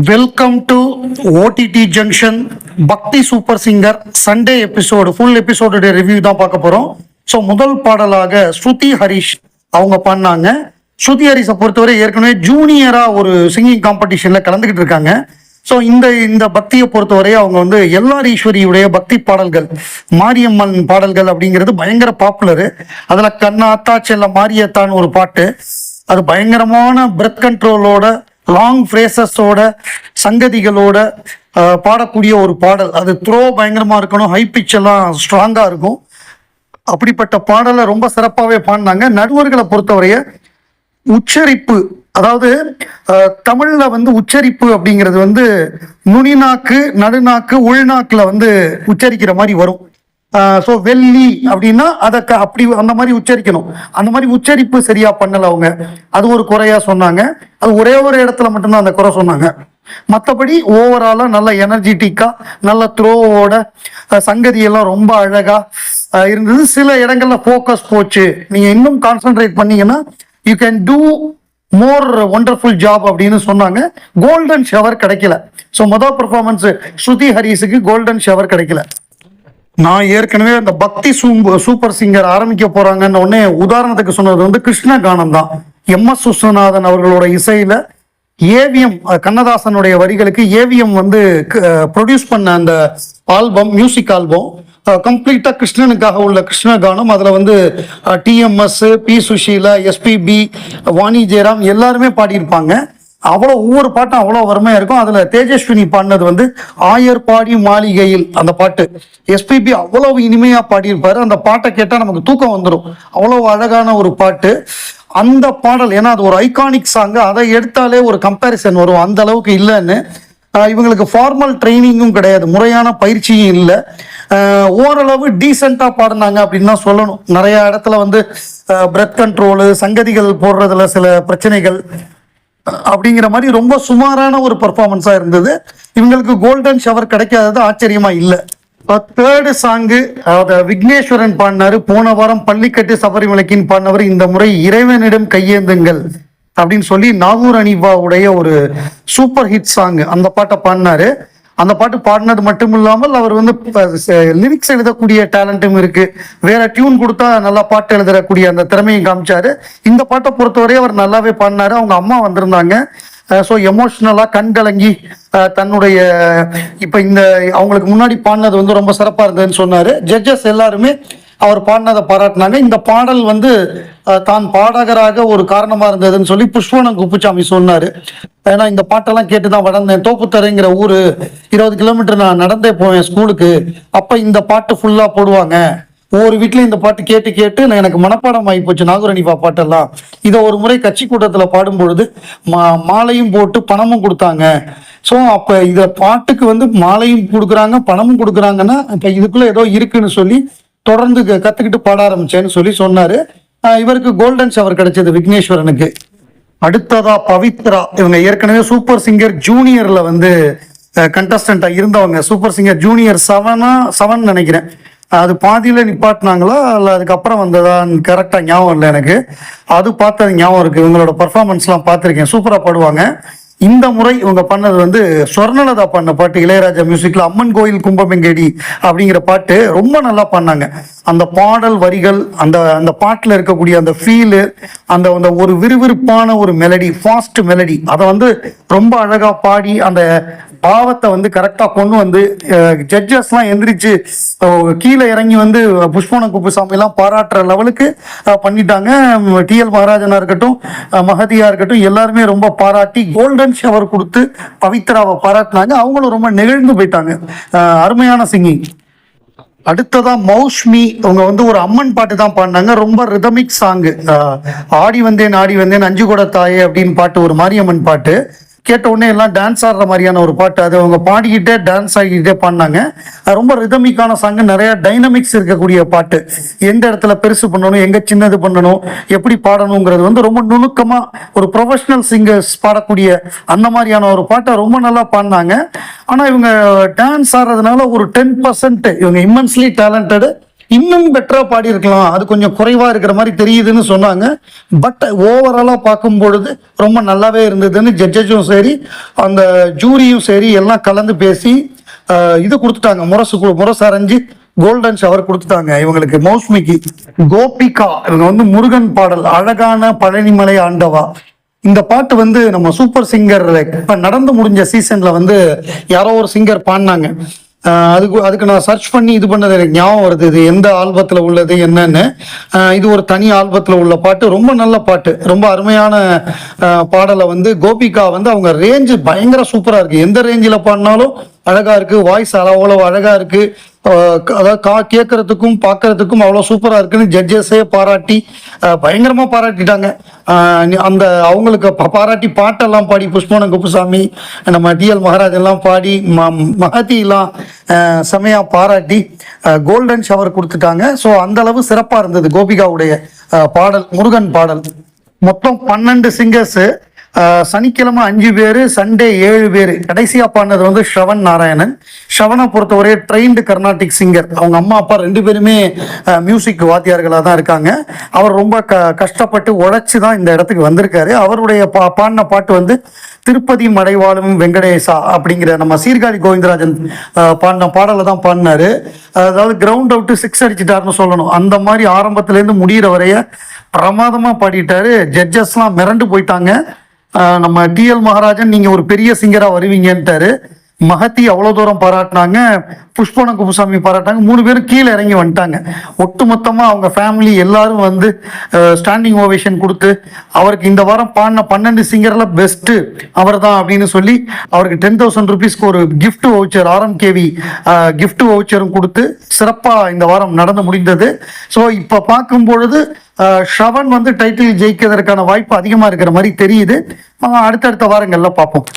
Welcome to OTT junction பக்தி super singer Sunday episode full episode review தான் பார்க்க போகிறோம். ஸோ முதல் பாடலாக ஸ்ருதி ஹரிஷ் அவங்க பண்ணாங்க. ஸ்ருதி ஹரிஷை பொறுத்தவரை ஏற்கனவே ஜூனியராக ஒரு சிங்கிங் காம்படிஷனில் கலந்துக்கிட்டு இருக்காங்க. ஸோ இந்த பக்தியை பொறுத்தவரை அவங்க வந்து எல்லார் ஈஸ்வரியுடைய பக்தி பாடல்கள், மாரியம்மன் பாடல்கள் அப்படிங்கிறது பயங்கர பாப்புலரு. அதில் கண்ணா அத்தா செல்ல மாரியத்தான் ஒரு பாட்டு, அது பயங்கரமான பிரெத் கண்ட்ரோலோட லாங் ஃப்ரேசஸோட சங்கதிகளோட பாடக்கூடிய ஒரு பாடல். அது த்ரோ பயங்கரமாக இருக்கணும், ஹை பிச் எல்லாம் ஸ்ட்ராங்காக இருக்கும். அப்படிப்பட்ட பாடலை ரொம்ப சிறப்பாகவே பாடினாங்க. நடுவர்களை பொறுத்தவரைய உச்சரிப்பு, அதாவது தமிழில் வந்து உச்சரிப்பு அப்படிங்கிறது வந்து நுனிநாக்கு, நடுநாக்கு, உள்நாக்கில் வந்து உச்சரிக்கிற மாதிரி வரும். ஸோ வெள்ளி அப்படின்னா அதை அப்படி அந்த மாதிரி உச்சரிக்கணும். அந்த மாதிரி உச்சரிப்பு சரியா பண்ணல அவங்க, அது ஒரு குறையா சொன்னாங்க. அது ஒரே ஒரு இடத்துல மட்டும்தான் அந்த குறை சொன்னாங்க. மற்றபடி ஓவராலாக நல்ல எனர்ஜெட்டிக்கா, நல்ல த்ரோவோட சங்கதியெல்லாம் ரொம்ப அழகா இருந்தது. சில இடங்கள்ல ஃபோக்கஸ் போச்சு, நீங்க இன்னும் கான்சென்ட்ரேட் பண்ணீங்கன்னா you can do more wonderful job அப்படின்னு சொன்னாங்க. கோல்டன் ஷவர் கிடைக்கல. ஸோ மொதல் பெர்ஃபார்மன்ஸ் ஸ்ருதி ஹரிஸுக்கு கோல்டன் ஷவர் கிடைக்கல. நான் ஏற்கனவே அந்த பக்தி சூப்பர் சிங்கர் ஆரம்பிக்க போறாங்கன்னு உடனே உதாரணத்துக்கு சொன்னது வந்து கிருஷ்ண கானம் தான். MS விஸ்வநாதன் அவர்களோட இசையில ஏவிஎம் கண்ணதாசனுடைய வரிகளுக்கு ஏவிஎம் வந்து ப்ரொடியூஸ் பண்ண அந்த ஆல்பம், மியூசிக் ஆல்பம் கம்ப்ளீட்டா கிருஷ்ணனுக்காக உள்ள கிருஷ்ண கானம். அதுல வந்து TMS, P Sushila, SPB, Vani Jayaram எல்லாருமே பாடியிருப்பாங்க. அவ்வளோ ஒவ்வொரு பாட்டும் அவ்வளோ வறுமையா இருக்கும். அதுல தேஜஸ்வினி பாடினது வந்து ஆயர் பாடி மாளிகையில் அந்த பாட்டு. SPB அவ்வளவு இனிமையா பாடியிருப்பாரு. அந்த பாட்டை கேட்டா நமக்கு தூக்கம் வந்துடும், அவ்வளவு அழகான ஒரு பாட்டு அந்த பாடல். ஏன்னா அது ஒரு ஐகானிக் சாங், அதை எடுத்தாலே ஒரு கம்பேரிசன் வரும். அந்த அளவுக்கு இல்லைன்னு, இவங்களுக்கு ஃபார்மல் ட்ரைனிங்கும் கிடையாது, முறையான பயிற்சியும் இல்லை. ஓரளவு டீசெண்டாக பாடினாங்க அப்படின்னு தான் சொல்லணும். நிறைய இடத்துல வந்து பிரெத் கண்ட்ரோலு, சங்கதிகள் போடுறதுல சில பிரச்சனைகள் அப்படிங்கிற மாதிரி ரொம்ப சுமாரான ஒரு பெர்ஃபார்மன்ஸா இருந்தது. இவங்களுக்கு கோல்டன் ஷவர் கிடைக்காதது ஆச்சரியமா இல்லை. தேர்டு சாங்கு விக்னேஸ்வரன் பாடினாரு. போன வாரம் பள்ளிக்கட்டு சபரிமலைக்கின் பாடினவர், இந்த முறை இறைவனிடம் கையேந்துங்கள் அப்படின்னு சொல்லி நாகூர் அனிபாவுடைய ஒரு சூப்பர் ஹிட் சாங், அந்த பாட்டை பாடினாரு. அந்த பாட்டு பாடினது மட்டும் இல்லாமல் அவர் வந்து லிரிக்ஸ் எழுதக்கூடிய டேலண்ட்டும் இருக்கு. வேற டியூன் கொடுத்தா நல்லா பாட்டு எழுதக்கூடிய அந்த திறமையும் காமிச்சாரு. இந்த பாட்டை பொறுத்தவரை அவர் நல்லாவே பாடினாரு. அவங்க அம்மா வந்திருந்தாங்க. ஸோ எமோஷ்னலாக கண் கலங்கி தன்னுடைய இப்போ இந்த அவங்களுக்கு முன்னாடி பாடினது வந்து ரொம்ப சிறப்பாக இருந்ததுன்னு சொன்னார். ஜட்ஜஸ் எல்லாருமே அவர் பாடினதை பாராட்டினாங்க. இந்த பாடல் வந்து தான் பாடகராக ஒரு காரணமாக இருந்ததுன்னு சொல்லி புஷ்பவனம் குப்புசாமி சொன்னார். ஏன்னா இந்த பாட்டெல்லாம் கேட்டு தான் வளர்ந்தேன். தோப்புத்தரைங்கிற ஊர் 20 கிலோமீட்டர் நான் நடந்தே போவேன் ஸ்கூலுக்கு. அப்போ இந்த பாட்டு ஃபுல்லாக போடுவாங்க. ஒவ்வொரு வீட்லையும் இந்த பாட்டு கேட்டு கேட்டு எனக்கு மனப்பாடம் ஆகி போச்சு நாகூர் அனிபா பாட்டெல்லாம். இதை ஒரு முறை கட்சி கூட்டத்தில் பாடும் பொழுது மாலையும் போட்டு பணமும் கொடுத்தாங்க. ஸோ அப்போ இதை பாட்டுக்கு வந்து மாலையும் கொடுக்குறாங்க, பணமும் கொடுக்குறாங்கன்னா இப்போ இதுக்குள்ளே ஏதோ இருக்குன்னு சொல்லி தொடர்ந்து கற்றுக்கிட்டு பாட ஆரம்பிச்சேன்னு சொல்லி சொன்னார். இவருக்கு கோல்டன் ஷவர் கிடைச்சது விக்னேஸ்வரனுக்கு. அடுத்ததா பவித்ரா, இவங்க ஏற்கனவே சூப்பர் சிங்கர் ஜூனியர்ல வந்து கண்டஸ்டண்டா இருந்தவங்க. சூப்பர் சிங்கர் ஜூனியர் 7 நினைக்கிறேன், அது பாதியில நிப்பாட்டினாங்களா இல்லை அதுக்கப்புறம் வந்ததான்னு கரெக்டாக ஞாபகம் இல்லை எனக்கு. அது பார்த்தது ஞாபகம் இருக்கு. இவங்களோட பர்ஃபார்மன்ஸ்லாம் பார்த்துருக்கேன், சூப்பராக பாடுவாங்க. இந்த முறை இவங்க பண்ணது வந்து ஸ்வர்ணலதா பண்ண பாட்டு, இளையராஜா மியூசிக்ல அம்மன் கோயில் கும்பமெங்கேடி அப்படிங்கிற பாட்டு ரொம்ப நல்லா பண்ணாங்க. அந்த பாடல் வரிகள், அந்த பாட்டில் இருக்கக்கூடிய அந்த ஃபீலு, அந்த ஒரு விறுவிறுப்பான ஒரு மெலடி, ஃபாஸ்ட் மெலடி, அதை வந்து ரொம்ப அழகா பாடி அந்த பாவத்தை வந்து கரெக்டாக கொண்டு வந்து ஜட்ஜஸ்லாம் எந்திரிச்சு கீழே இறங்கி வந்து புஷ்பவனம் குப்புசாமிலாம் பாராட்டுற லெவலுக்கு பண்ணிட்டாங்க. TL மகாராஜனா இருக்கட்டும், மகதியா இருக்கட்டும், எல்லாருமே ரொம்ப பாராட்டி கோல்டன் ஷவர் கொடுத்து பவித்ராவை பாராட்டினாங்க. அவங்களும் ரொம்ப நெகிழ்ந்து போயிட்டாங்க. அருமையான சிங்கிங். அடுத்ததா மௌஷ்மி, அவங்க வந்து ஒரு அம்மன் பாட்டு தான் பாடினாங்க. ரொம்ப ரிதமிக் சாங்கு. ஆடி வந்தேன் ஆடி வந்தேன் அஞ்சு கூட தாயே அப்படின்னு பாட்டு, ஒரு மாரியம்மன் பாட்டு. கேட்ட உடனே எல்லாம் டான்ஸ் ஆடுற மாதிரியான ஒரு பாட்டு. அது அவங்க பாடிக்கிட்டே டான்ஸ் ஆகிக்கிட்டே பாடினாங்க. ரொம்ப ரிதமிக்கான சாங்கு, நிறைய டைனமிக்ஸ் இருக்கக்கூடிய பாட்டு. எந்த இடத்துல பெருசு பண்ணணும், எங்க சின்னது பண்ணணும், எப்படி பாடணுங்கிறது வந்து ரொம்ப நுணுக்கமா ஒரு ப்ரொஃபஷனல் சிங்கர்ஸ் பாடக்கூடிய அந்த மாதிரியான ஒரு பாட்டை ரொம்ப நல்லா பாடினாங்க. ஆனா இவங்க டான்ஸ் ஆடுறதுனால ஒரு 10% இவங்க இம்மன்ஸ்லி டேலண்டடு, இன்னும் பெட்டரா பாடி இருக்கலாம், அது கொஞ்சம் குறைவா இருக்கிற மாதிரி தெரியுதுன்னு சொன்னாங்க. பட் ஓவராலா பார்க்கும் பொழுது ரொம்ப நல்லாவே இருந்ததுன்னு ஜட்ஜஸும் சரி அந்த ஜூரியும் சரி எல்லாம் கலந்து பேசி இது கொடுத்துட்டாங்க, முரசு அரைஞ்சு கோல்டன் ஷவர் கொடுத்துட்டாங்க இவங்களுக்கு. மௌஸ்மிக்கு கோபிகா இவங்க வந்து முருகன் பாடல் அழகான பழனிமலை ஆண்டவா, இந்த பாட்டு வந்து நம்ம சூப்பர் சிங்கர் இப்ப நடந்து முடிஞ்ச சீசன்ல வந்து யாரோ ஒரு சிங்கர் பாடினாங்க. அதுக்கு நான் சர்ச் பண்ணி இது பண்ணது எனக்கு ஞாபகம் வருது, இது எந்த ஆல்பத்தில் உள்ளது என்னன்னு. இது ஒரு தனி ஆல்பத்தில் உள்ள பாட்டு, ரொம்ப நல்ல பாட்டு, ரொம்ப அருமையான பாடலை வந்து கோபிகா வந்து அவங்க ரேஞ்சு பயங்கர சூப்பராக இருக்கு. எந்த ரேஞ்சில் பாடினாலும் அழகா இருக்கு, வாய்ஸ் அவ்வளோ அழகா இருக்கு. அதாவது கேட்கறதுக்கும் பார்க்கறதுக்கும் அவ்வளோ சூப்பராக இருக்குன்னு ஜட்ஜஸே பாராட்டி பயங்கரமாக பாராட்டிட்டாங்க. அந்த அவங்களுக்கு பாராட்டி பாட்டெல்லாம் பாடி புஷ்பவனம் குப்புசாமி நம்ம டிஎல் மகாராஜ் எல்லாம் பாடி மகதியெல்லாம் செமையாக பாராட்டி கோல்டன் ஷவர் கொடுத்துட்டாங்க. ஸோ அந்த அளவு சிறப்பாக இருந்தது கோபிகாவுடைய பாடல், முருகன் பாடல். மொத்தம் 12 சிங்கர்ஸு, சனிக்கிழமை 5 பேர், சண்டே 7 பேர். கடைசியா பாடினது வந்து ஸ்ரவன் நாராயணன். ஸ்ரவனை பொறுத்தவரை ட்ரெயின்டு கர்நாடிக் சிங்கர், அவங்க அம்மா அப்பா 2 பேருமே மியூசிக் வாத்தியார்களாக தான் இருக்காங்க. அவர் ரொம்ப கஷ்டப்பட்டு உழைச்சி தான் இந்த இடத்துக்கு வந்திருக்காரு. அவருடைய பாடின பாட்டு வந்து திருப்பதி மடைவாழும் வெங்கடேசா அப்படிங்கிற நம்ம சீர்காழி கோவிந்தராஜன் பாடின பாடலை தான் பாடினாரு. அதாவது கிரவுண்ட் அவுட்டு 6 அடிச்சிட்டாருன்னு சொல்லணும். அந்த மாதிரி ஆரம்பத்துலேருந்து முடிகிற வரைய பிரமாதமாக பாடிட்டாரு. ஜட்ஜஸ்லாம் மிரண்டு போயிட்டாங்க. நம்ம டிஎல் மகாராஜன் நீங்க ஒரு பெரிய சிங்கரா வருவீங்கன்ட்டாரு. மகதி அவ்வளோ தூரம் பாராட்டினாங்க, புஷ்பவனம் குப்புசாமி பாராட்டாங்க. 3 பேரும் கீழே இறங்கி வந்துட்டாங்க. ஒட்டுமொத்தமாக அவங்க ஃபேமிலி எல்லாரும் வந்து ஸ்டாண்டிங் ஓவேஷன் கொடுத்து அவருக்கு இந்த வாரம் பாடின 12 சிங்கரில் பெஸ்ட்டு அவர் தான் அப்படின்னு சொல்லி அவருக்கு 10,000 ருபீஸ்க்கு ஒரு கிஃப்ட் வவுச்சர், RMKV கிஃப்ட் வவுச்சரும் கொடுத்து சிறப்பாக இந்த வாரம் நடந்து முடிந்தது. ஸோ இப்போ பார்க்கும் பொழுது ஸ்ரவன் வந்து டைட்டில் ஜெயிக்கிறதுக்கான வாய்ப்பு அதிகமாக இருக்கிற மாதிரி தெரியுது. அடுத்தடுத்த வாரங்களில் பார்ப்போம்.